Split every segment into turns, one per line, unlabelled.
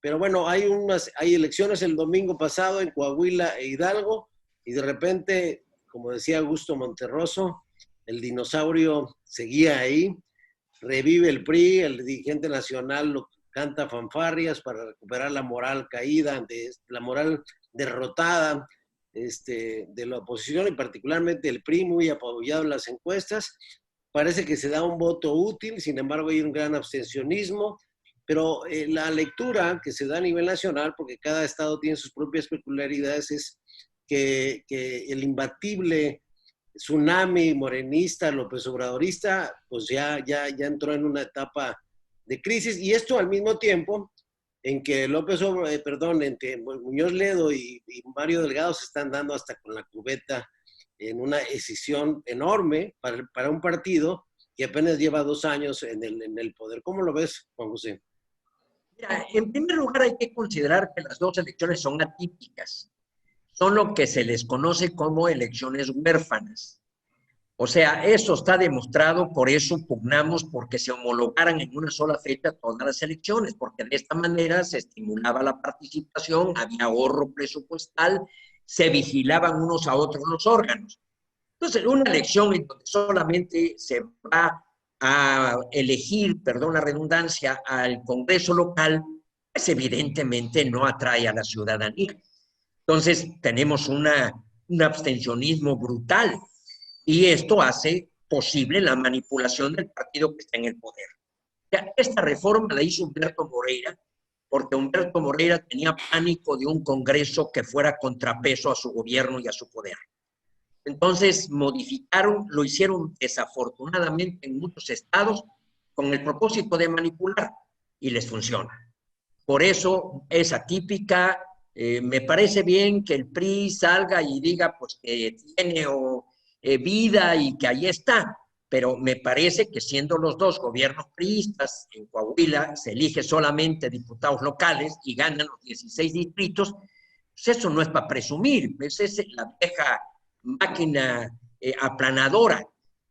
pero bueno, hay elecciones el domingo pasado en Coahuila e Hidalgo, y de repente, como decía Augusto Monterroso, el dinosaurio seguía ahí, revive el PRI, el dirigente nacional lo canta fanfarrias para recuperar la moral caída, la moral derrotada de la oposición, y particularmente el PRI, muy apoyado en las encuestas. Parece que se da un voto útil, sin embargo hay un gran abstencionismo, pero la lectura que se da a nivel nacional, porque cada estado tiene sus propias peculiaridades, es que el imbatible tsunami morenista, López Obradorista, pues ya entró en una etapa de crisis, y esto al mismo tiempo en que en que Muñoz Ledo y Mario Delgado se están dando hasta con la cubeta en una escisión enorme para un partido que apenas lleva 2 años en el poder. ¿Cómo lo ves, Juan José?
Mira, en primer lugar hay que considerar que las dos elecciones son atípicas. Son lo que se les conoce como elecciones huérfanas. O sea, eso está demostrado, por eso pugnamos porque se homologaran en una sola fecha todas las elecciones, porque de esta manera se estimulaba la participación, había ahorro presupuestal, se vigilaban unos a otros los órganos. Entonces, una elección en donde solamente se va a elegir, perdón la redundancia, al Congreso local, pues evidentemente no atrae a la ciudadanía. Entonces, tenemos un abstencionismo brutal. Y esto hace posible la manipulación del partido que está en el poder. Esta reforma la hizo Humberto Moreira, porque Humberto Moreira tenía pánico de un Congreso que fuera contrapeso a su gobierno y a su poder. Entonces modificaron, lo hicieron desafortunadamente en muchos estados con el propósito de manipular, y les funciona. Por eso es atípica. Me parece bien que el PRI salga y diga pues que tiene vida y que ahí está, pero me parece que siendo los dos gobiernos priistas, en Coahuila se elige solamente diputados locales y ganan los 16 distritos, pues eso no es para presumir, esa es la vieja máquina aplanadora.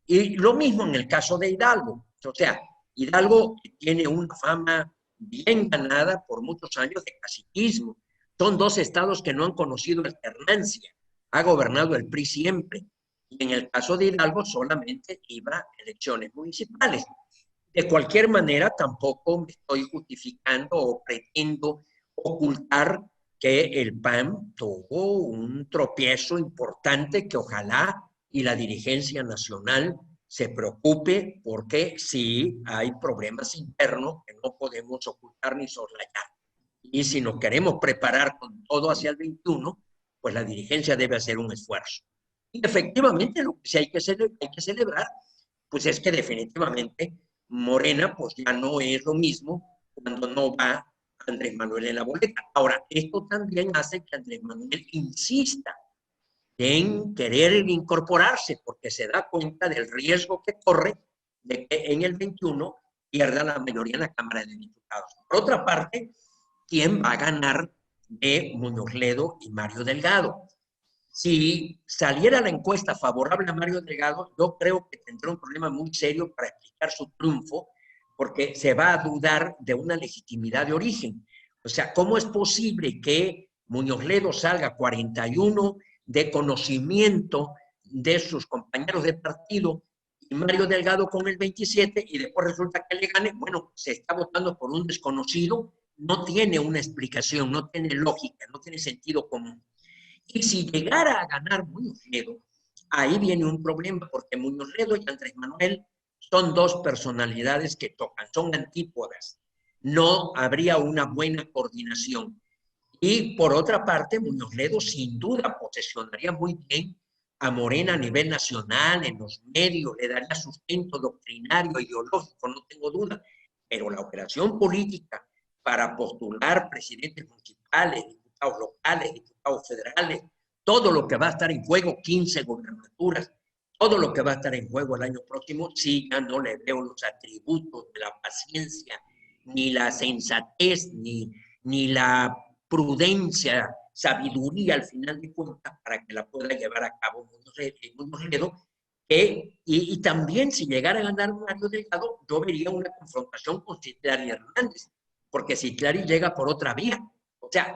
Y lo mismo en el caso de Hidalgo. O sea, Hidalgo tiene una fama bien ganada por muchos años de caciquismo. Son dos estados que no han conocido alternancia. Ha gobernado el PRI siempre. Y en el caso de Hidalgo solamente iba a elecciones municipales. De cualquier manera, tampoco me estoy justificando o pretendo ocultar que el PAN tuvo un tropiezo importante que ojalá y la dirigencia nacional se preocupe, porque sí hay problemas internos que no podemos ocultar ni soslayar. Y si nos queremos preparar con todo hacia el 21, pues la dirigencia debe hacer un esfuerzo. Y efectivamente lo que sí hay que celebrar, pues es que definitivamente Morena pues ya no es lo mismo cuando no va Andrés Manuel en la boleta. Ahora, esto también hace que Andrés Manuel insista en querer incorporarse, porque se da cuenta del riesgo que corre de que en el 21 pierda la mayoría en la Cámara de Diputados. Por otra parte, ¿quién va a ganar de Muñoz Ledo y Mario Delgado? Si saliera la encuesta favorable a Mario Delgado, yo creo que tendrá un problema muy serio para explicar su triunfo, porque se va a dudar de una legitimidad de origen. O sea, ¿cómo es posible que Muñoz Ledo salga 41 de conocimiento de sus compañeros de partido y Mario Delgado con el 27, y después resulta que le gane? Bueno, se está votando por un desconocido, no tiene una explicación, no tiene lógica, no tiene sentido común. Y si llegara a ganar Muñoz Ledo, ahí viene un problema, porque Muñoz Ledo y Andrés Manuel son dos personalidades que tocan, son antípodas. No habría una buena coordinación. Y por otra parte, Muñoz Ledo sin duda posesionaría muy bien a Morena a nivel nacional, en los medios, le daría sustento doctrinario, ideológico, no tengo duda. Pero la operación política para postular presidentes municipales, diputados locales, diputados federales, todo lo que va a estar en juego, 15 gobernaturas, todo lo que va a estar en juego el año próximo, sí, ya no le veo los atributos de la paciencia, ni la sensatez, ni la prudencia, sabiduría al final de cuentas para que la pueda llevar a cabo Muñoz Ledo. Y también si llegara a ganar Mario Delgado, yo vería una confrontación con Citlali Hernández, porque Citlali llega por otra vía. O sea,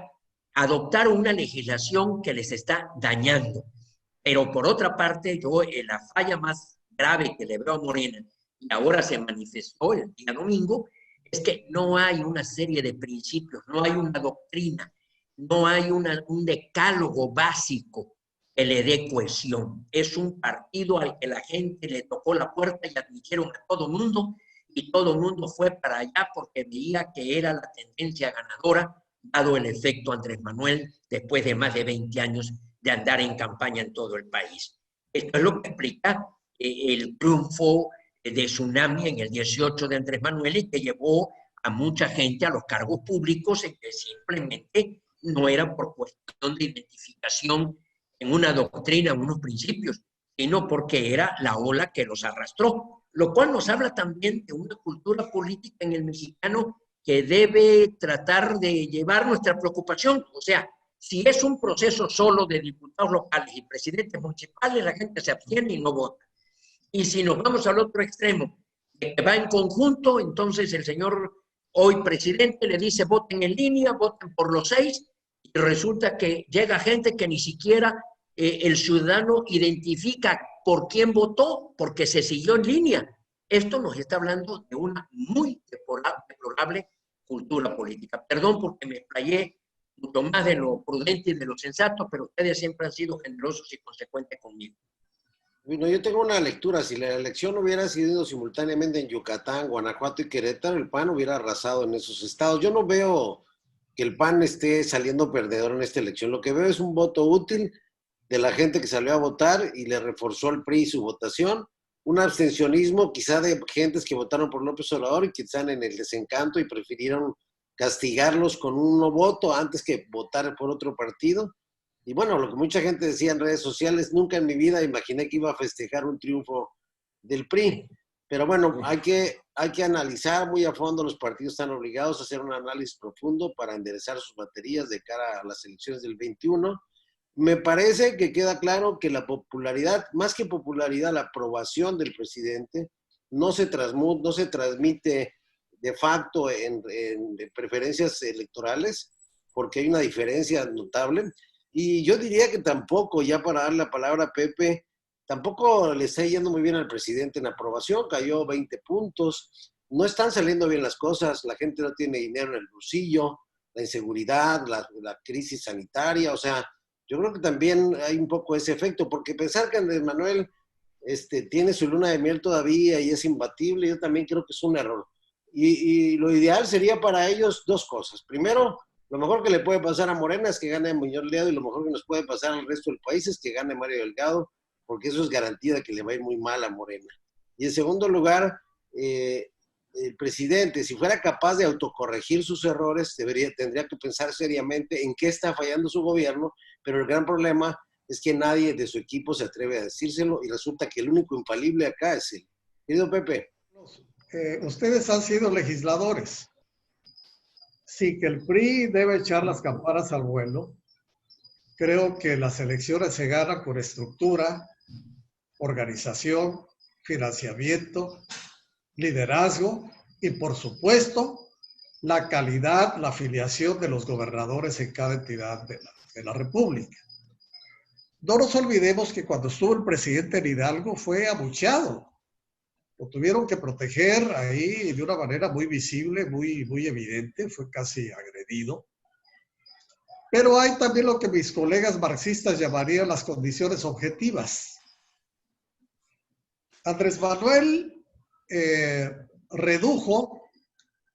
adoptaron una legislación que les está dañando. Pero por otra parte, yo la falla más grave que le veo a Morena, y ahora se manifestó el día domingo, es que no hay una serie de principios, no hay una doctrina, no hay un decálogo básico que le dé cohesión. Es un partido al que la gente le tocó la puerta y admitieron a todo mundo, y todo el mundo fue para allá porque veía que era la tendencia ganadora, dado el efecto Andrés Manuel, después de más de 20 años de andar en campaña en todo el país. Esto es lo que explica el triunfo de Tsunami en el 18 de Andrés Manuel y que llevó a mucha gente a los cargos públicos en que simplemente no era por cuestión de identificación en una doctrina, en unos principios, sino porque era la ola que los arrastró, lo cual nos habla también de una cultura política en el mexicano que debe tratar de llevar nuestra preocupación. O sea, si es un proceso solo de diputados locales y presidentes municipales, la gente se abstiene y no vota. Y si nos vamos al otro extremo, que va en conjunto, entonces el señor hoy presidente le dice voten en línea, voten por los 6, y resulta que llega gente que ni siquiera el ciudadano identifica por quién votó, porque se siguió en línea. Esto nos está hablando de una muy deplorable cultura política. Perdón porque me explayé mucho más de lo prudente y de lo sensato, pero ustedes siempre han sido generosos y consecuentes conmigo.
Bueno, yo tengo una lectura. Si la elección hubiera sido simultáneamente en Yucatán, Guanajuato y Querétaro, el PAN hubiera arrasado en esos estados. Yo no veo que el PAN esté saliendo perdedor en esta elección. Lo que veo es un voto útil de la gente que salió a votar y le reforzó al PRI su votación. Un abstencionismo quizá de gentes que votaron por López Obrador y que están en el desencanto y prefirieron castigarlos con un no voto antes que votar por otro partido. Y bueno, lo que mucha gente decía en redes sociales, nunca en mi vida imaginé que iba a festejar un triunfo del PRI. Pero bueno, hay que analizar muy a fondo, los partidos están obligados a hacer un análisis profundo para enderezar sus baterías de cara a las elecciones del 21. Me parece que queda claro que la popularidad, más que popularidad, la aprobación del presidente no se transmite de facto en preferencias electorales, porque hay una diferencia notable. Y yo diría que tampoco, ya para dar la palabra a Pepe, tampoco le está yendo muy bien al presidente en aprobación, cayó 20 puntos, no están saliendo bien las cosas, la gente no tiene dinero en el bolsillo, la inseguridad, la crisis sanitaria, o sea, yo creo que también hay un poco ese efecto, porque pensar que Andrés Manuel tiene su luna de miel todavía y es imbatible, yo también creo que es un error. Y lo ideal sería para ellos dos cosas. Primero, lo mejor que le puede pasar a Morena es que gane Muñoz Ledo y lo mejor que nos puede pasar al resto del país es que gane Mario Delgado, porque eso es garantía de que le va a ir muy mal a Morena. Y en segundo lugar, el presidente, si fuera capaz de autocorregir sus errores, tendría que pensar seriamente en qué está fallando su gobierno, pero el gran problema es que nadie de su equipo se atreve a decírselo y resulta que el único infalible acá es él. Querido Pepe.
Ustedes han sido legisladores. Sí, que el PRI debe echar las campanas al vuelo. Creo que las elecciones se ganan por estructura, organización, financiamiento, liderazgo y, por supuesto, la calidad, la afiliación de los gobernadores en cada entidad de la República. No nos olvidemos que cuando estuvo el presidente en Hidalgo fue abucheado. Lo tuvieron que proteger ahí de una manera muy visible, muy evidente, fue casi agredido. Pero hay también lo que mis colegas marxistas llamarían las condiciones objetivas. Andrés Manuel redujo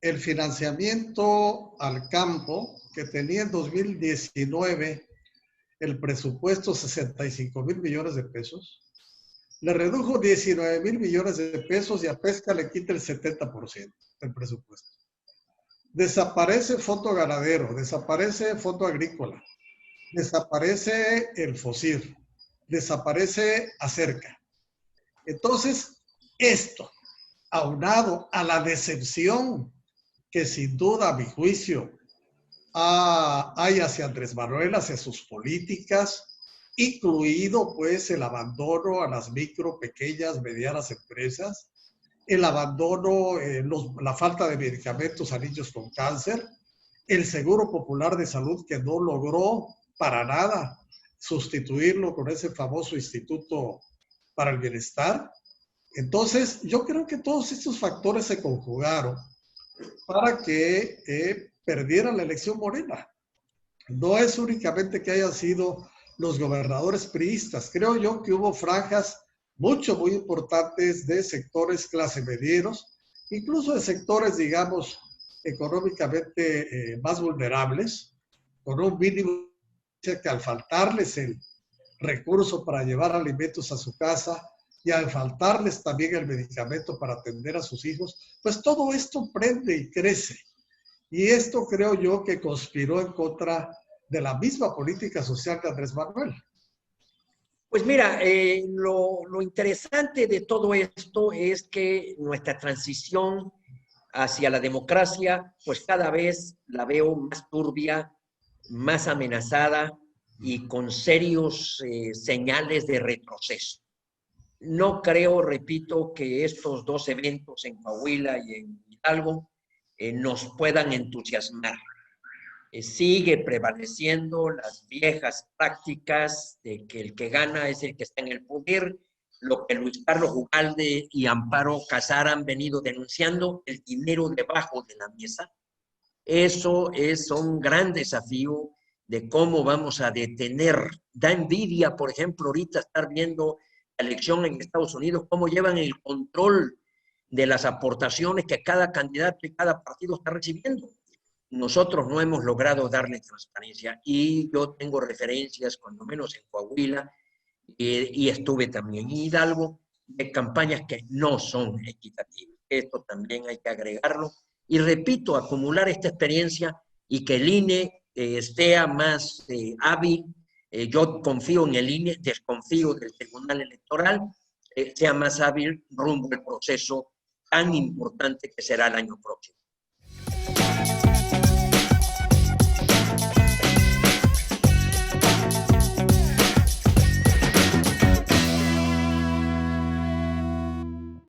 el financiamiento al campo que tenía en 2019 el presupuesto 65,000 millones de pesos. Le redujo 19,000 millones de pesos y a pesca le quita el 70% del presupuesto. Desaparece fondo ganadero, desaparece fondo agrícola, desaparece el FOSIR, desaparece Acerca. Entonces, esto, aunado a la decepción que sin duda, a mi juicio, hay hacia Andrés Manuel, hacia sus políticas, incluido pues el abandono a las micro, pequeñas, medianas empresas, el abandono, la falta de medicamentos a niños con cáncer, el Seguro Popular de Salud que no logró para nada sustituirlo con ese famoso Instituto para el Bienestar. Entonces, yo creo que todos estos factores se conjugaron para que perdiera la elección Morena. No es únicamente que hayan sido los gobernadores priistas. Creo yo que hubo franjas muy importantes de sectores clase medieros, incluso de sectores, digamos, económicamente más vulnerables, con un mínimo que al faltarles el recurso para llevar alimentos a su casa y al faltarles también el medicamento para atender a sus hijos, pues todo esto prende y crece. Y esto creo yo que conspiró en contra de la misma política social de Andrés Manuel.
Pues mira, lo interesante de todo esto es que nuestra transición hacia la democracia, pues cada vez la veo más turbia, más amenazada y con serios señales de retroceso. No creo, repito, que estos dos eventos en Coahuila y en Hidalgo nos puedan entusiasmar. Sigue prevaleciendo las viejas prácticas de que el que gana es el que está en el poder, lo que Luis Carlos Ugalde y Amparo Casar han venido denunciando, el dinero debajo de la mesa. Eso es un gran desafío de cómo vamos a detener. Da envidia, por ejemplo, ahorita estar viendo la elección en Estados Unidos, cómo llevan el control de las aportaciones que cada candidato y cada partido está recibiendo. Nosotros no hemos logrado darle transparencia y yo tengo referencias, cuando menos en Coahuila, y estuve también en Hidalgo, de campañas que no son equitativas. Esto también hay que agregarlo. Y repito, acumular esta experiencia y que el INE esté más hábil. Yo confío en el INE, desconfío del Tribunal Electoral, sea más hábil rumbo al proceso tan importante que será el año próximo.